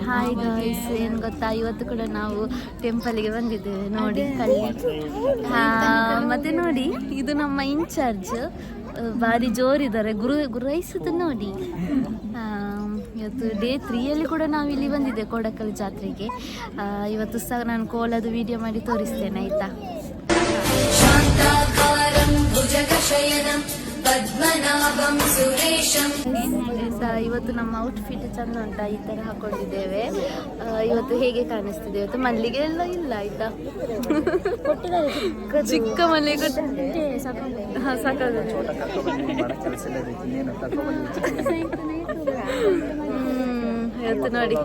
Hi guys, ಏನು ಗೊತ್ತಾ, ಇವತ್ತು ಕೂಡ ನಾವು ಟೆಂಪಲ್ಗೆ ಬಂದಿದ್ದೇವೆ ನೋಡಿ ಕಳ್ಳಿ. ಮತ್ತೆ ನೋಡಿ, ಇದು ನಮ್ಮ ಇನ್ಚಾರ್ಜ್, ಭಾರಿ ಜೋರಿದ್ದಾರೆ, ಗುರೈಸುತ್ತೆ ನೋಡಿ. ಇವತ್ತು ಡೇ 3ಯಲ್ಲಿ ಕೂಡ ನಾವು ಇಲ್ಲಿ ಬಂದಿದ್ದೇವೆ ಕೋಡಕಲ್ ಜಾತ್ರೆಗೆ. ಇವತ್ತು ಸಹ ನಾನು ಕೋಲದ ವಿಡಿಯೋ ಮಾಡಿ ತೋರಿಸ್ತೇನೆ ಆಯ್ತಾ. ಇವತ್ತು ನಮ್ಮ ಔಟ್ಫಿಟ್ ಚಂದ ಅಂತ ಈ ತರ ಹಾಕೊಂಡಿದ್ದೇವೆ. ಇವತ್ತು ಹೇಗೆ ಕಾಣಿಸ್ತಿದೆ, ಇವತ್ತು ಮಲ್ಲಿಗೆ ಎಲ್ಲ ಇಲ್ಲ ಆಯ್ತಾ. ಚಿಕ್ಕ ಮಲ್ಲಿಗೆ ಇವತ್ತು ನೋಡಿ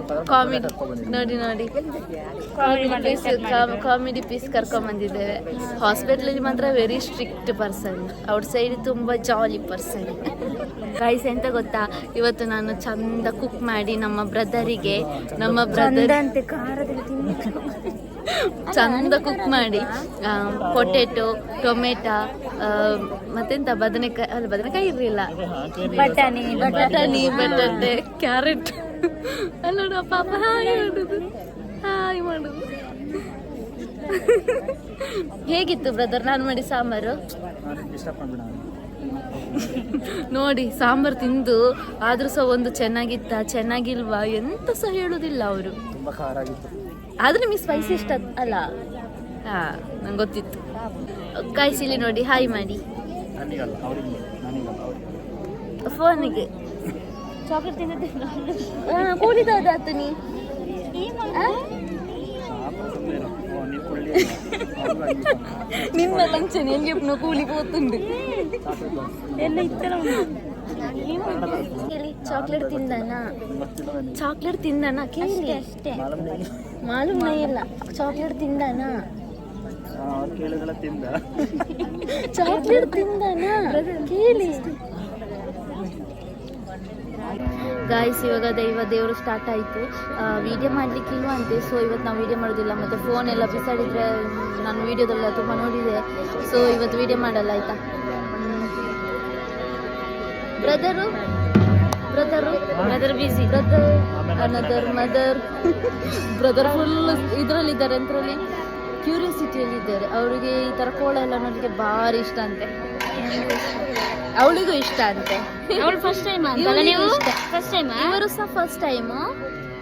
ಕಾಮಿಡಿ ಪೀಸ್ ಕರ್ಕೊಂಡ್ ಬಂದಿದ್ದೇವೆ. ಹಾಸ್ಪಿಟಲಲ್ಲಿ ಮಾತ್ರ very strict person, out side ತುಂಬಾ ಜಾಲಿ ಪರ್ಸನ್. ಗೈಸ್ ಎಂತ ಗೊತ್ತಾ, ಇವತ್ತು ನಾನು ಚಂದ ಕುಕ್ ಮಾಡಿ ನಮ್ಮ ಬ್ರದರಿಗೆ ಚಂದ ಕುಕ್ ಮಾಡಿ ಪೊಟೆಟೊ, ಟೊಮೆಟೊ, ಮತ್ತೆಂತ ಬದನೆಕಾಯಿ ಇರಲಿಲ್ಲ, ಬಟಾಣಿ, ಬಟಾಟೆ, ಕ್ಯಾರೆಟ್ ಅಲ್ಲ ಪಾಪ ಹಾಯ್ ಮಾಡುದು. ಹೇಗಿತ್ತು ಬ್ರದರ್ ನಾನು ಮಾಡಿ ಸಾಂಬಾರು? ನೋಡಿ, ಸಾಂಬಾರು ತಿಂದು ಆದ್ರೂ ಸಹ ಒಂದು ಚೆನ್ನಾಗಿಲ್ವಾ ಎಂತ ಸಹ ಹೇಳುದಿಲ್ಲ ಅವರು. ಆದ್ರೆ ನಿಮಗೆ ಸ್ಪೈಸಿ ಇಷ್ಟ ಅಲ್ಲ? ನಂಗೆ ಗೊತ್ತಿತ್ತು. ಕಾಯಿಸಿಲಿ ನೋಡಿ, ಹಾಯ್ ಮಾಡಿ ಫೋನಿಗೆ. ಚಾಕ್ಲೇಟ್ ತಿಂದಿದ್ದೆ ಕೂಲಿದಾತು ನೀ ನಿನ್ನ ಲಂಚನ್ ಎಲ್ಲಿ ಕೂಲಿ ಹೋಗ್ತುಂಡು ಎಲ್ಲ ಇತ್ತಲ್ಲ. ಚಾಕ್ಲೇಟ್ ತಿಂದಾನ ಕೇಳಿ ಅಷ್ಟೇ, ಮಾಲೂಮ್ ಇಲ್ಲ. ಚಾಕ್ಲೇಟ್ ತಿಂದಾನ ಕೇಳಿ. ಗಾಯ್ಸ್, ಇವಾಗ ದೇವರು ಸ್ಟಾರ್ಟ್ ಆಯಿತು. ವಿಡಿಯೋ ಮಾಡಲಿಕ್ಕಿಲ್ವ ಅಂತೆ, ಸೊ ಇವತ್ತು ನಾವು ವಿಡಿಯೋ ಮಾಡೋದಿಲ್ಲ. ಮತ್ತು ಫೋನ್ ಎಲ್ಲ ಬಿಸಾಡಿದರೆ ನಾನು ವಿಡಿಯೋದಲ್ಲ ತುಂಬ ನೋಡಿದೆ, ಸೊ ಇವತ್ತು ವಿಡಿಯೋ ಮಾಡಲ್ಲ ಆಯಿತಾ. ಬ್ರದರ್ ಬಿಸಿ, ಬ್ರದರ್ ಫುಲ್ ಇದರಲ್ಲಿದ್ದಾರೆ, ಅಂತರಲ್ಲಿ ಕ್ಯೂರಿಯಾಸಿಟಿಯಲ್ಲಿದ್ದಾರೆ. ಅವರಿಗೆ ಈ ಥರ ಕೋಳ ಎಲ್ಲ ನೋಡಲಿಕ್ಕೆ ಭಾರಿ ಇಷ್ಟ ಅಂತೆ, ಅವಳಿಗೂ ಇಷ್ಟ ಅಂತೆ. ಫಸ್ಟ್ ಟೈಮ್ ಇವರು ಸಹ ಫಸ್ಟ್ ಟೈಮ್,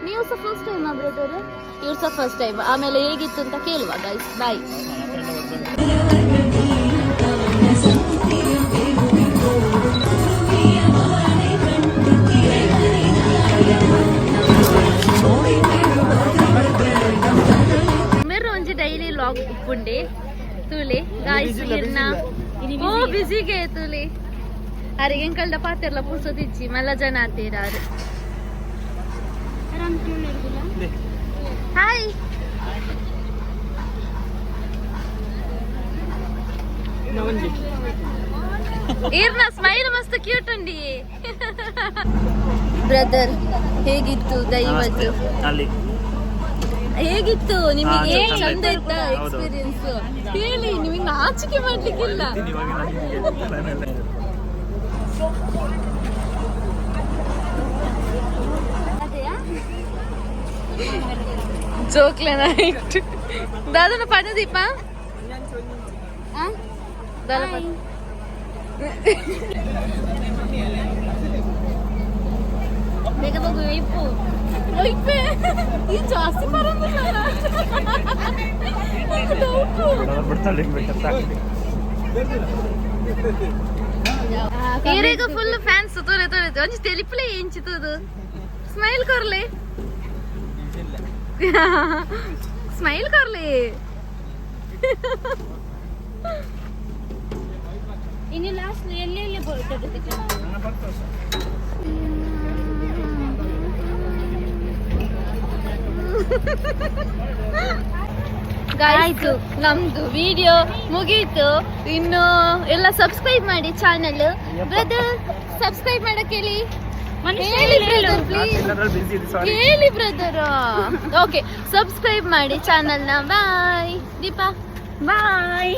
ನೀವು ಸಹ ಫಸ್ಟ್ ಟೈಮ್ ಬ್ರದರ್, ಇವ್ರು ಸಹ ಫಸ್ಟ್ ಟೈಮ್. ಆಮೇಲೆ ಹೇಗಿತ್ತು ಅಂತ ಕೇಳುವ ಗೈಸ್. ಬಾಯ್. ಮೇರು ಒಂಜಿ ಡೈಲಿ ಲಾಗ್ ಉಪ್ಪುಂಡೆ ತೂಲೆ ಗಾಯ್ಸ್ ಇರ್ನ ಓ ಬಿಸಿಗೆ ತೂಲೆ ಅರಿಗೆ ಕಳ್ದ ಪಾತೆರ್ಲ ಪುರ್ಸೊತ್ತಿಚ್ಚಿ ಮಲ್ಲ ಜನ ಆತೇರಾರು. ಹಾಯ್ ಇರ್ನ ಸ್ಮೈಲ್ ಮಸ್ತ್ ಕ್ಯೂಟ್ ಉಂಡಿ. ಬ್ರದರ್ ಹೇಗಿತ್ತು ದೈವದ್ದು? ಹೇಗಿತ್ತು ನಿಮಗೆ? ಚಂದ ಇತ್ತ ಎಕ್ಸ್ಪೀರಿಯನ್ಸ್? ಹೇಳಿ, ನಿಮಗೆ ನಾಚಿಕೆ ಮಾಡ್ಲಿಕ್ಕಿಲ್ಲ. ಜೋಕ್ಲೇನ ಇಟ್ಟು ದಾದನ ಪಣದೀಪ ಬೇಗ ಹೋಗು. ಈ ಜಾಸ್ತಿ ಈಗ ಫುಲ್ ಫ್ಯಾನ್ಸ್ ತೋರೆ ಒಂಚು ತೆಲಿಪಲೆ ಎಂಚಿತದು. Smile ಕೊರ್ಲೆ, smile ಕೊರ್ಲೆ. ಇನ್ನು ಲಾಸ್ಟ್ ಎಲ್ಲಿ ಆಯ್ತು, ನಮ್ದು ವಿಡಿಯೋ ಮುಗೀತು. ಇನ್ನು ಎಲ್ಲ ಸಬ್ಸ್ಕ್ರೈಬ್ ಮಾಡಿ ಚಾನಲ್. ಬ್ರದರ್ ಸಬ್ಸ್ಕ್ರೈಬ್ ಮಾಡಕ್ಕೆ ಹೇಳಿ ಬ್ರದರ್. ಓಕೆ, ಸಬ್ಸ್ಕ್ರೈಬ್ ಮಾಡಿ ಚಾನಲ್ನ. ಬಾಯ್ ದೀಪಾ, ಬಾಯ್.